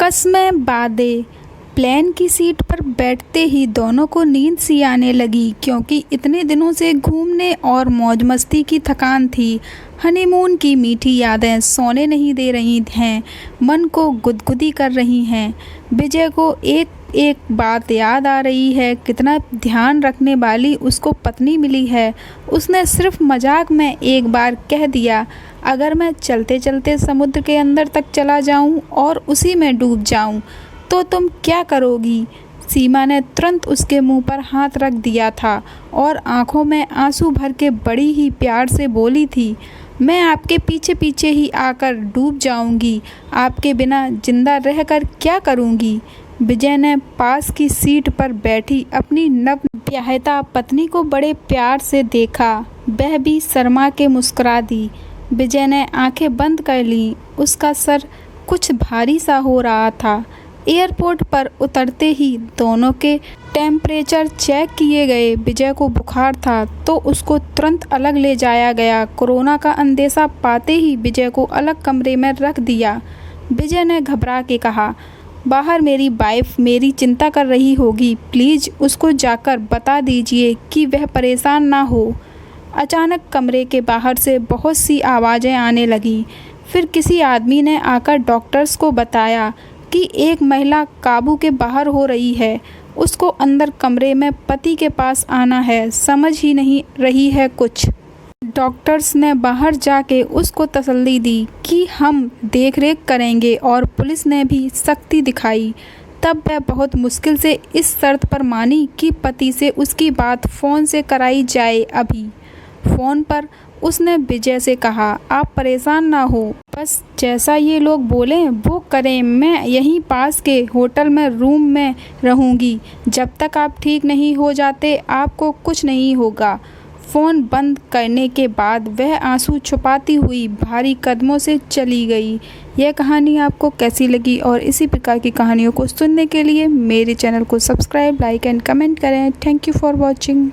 आपस में बातें। प्लेन की सीट पर बैठते ही दोनों को नींद सी आने लगी, क्योंकि इतने दिनों से घूमने और मौज मस्ती की थकान थी। हनीमून की मीठी यादें सोने नहीं दे रही हैं, मन को गुदगुदी कर रही हैं। विजय को एक एक बात याद आ रही है, कितना ध्यान रखने वाली उसको पत्नी मिली है। उसने सिर्फ मजाक में एक बार कह दिया, अगर मैं चलते चलते समुद्र के अंदर तक चला जाऊं और उसी में डूब जाऊं तो तुम क्या करोगी। सीमा ने तुरंत उसके मुंह पर हाथ रख दिया था और आंखों में आंसू भर के बड़ी ही प्यार से बोली थी, मैं आपके पीछे पीछे ही आकर डूब जाऊंगी, आपके बिना जिंदा रहकर क्या करूंगी। विजय ने पास की सीट पर बैठी अपनी नव ब्याहता पत्नी को बड़े प्यार से देखा। वह भी शर्मा के मुस्कुरा दी। विजय ने आंखें बंद कर लीं। उसका सर कुछ भारी सा हो रहा था। एयरपोर्ट पर उतरते ही दोनों के टेम्परेचर चेक किए गए। विजय को बुखार था तो उसको तुरंत अलग ले जाया गया। कोरोना का अंदेशा पाते ही विजय को अलग कमरे में रख दिया। विजय ने घबरा के कहा, बाहर मेरी वाइफ मेरी चिंता कर रही होगी, प्लीज़ उसको जाकर बता दीजिए कि वह परेशान ना हो। अचानक कमरे के बाहर से बहुत सी आवाज़ें आने लगीं। फिर किसी आदमी ने आकर डॉक्टर्स को बताया कि एक महिला काबू के बाहर हो रही है, उसको अंदर कमरे में पति के पास आना है, समझ ही नहीं रही है कुछ। डॉक्टर्स ने बाहर जाके उसको तसल्ली दी कि हम देखरेख करेंगे और पुलिस ने भी सख्ती दिखाई। तब वह बहुत मुश्किल से इस शर्त पर मानी कि पति से उसकी बात फ़ोन से कराई जाए। अभी फ़ोन पर उसने विजय से कहा, आप परेशान ना हो, बस जैसा ये लोग बोलें वो करें। मैं यहीं पास के होटल में रूम में रहूँगी। जब तक आप ठीक नहीं हो जाते आपको कुछ नहीं होगा। फ़ोन बंद करने के बाद वह आंसू छुपाती हुई भारी कदमों से चली गई। यह कहानी आपको कैसी लगी और इसी प्रकार की कहानियों को सुनने के लिए मेरे चैनल को सब्सक्राइब, लाइक एंड कमेंट करें। Thank you for watching.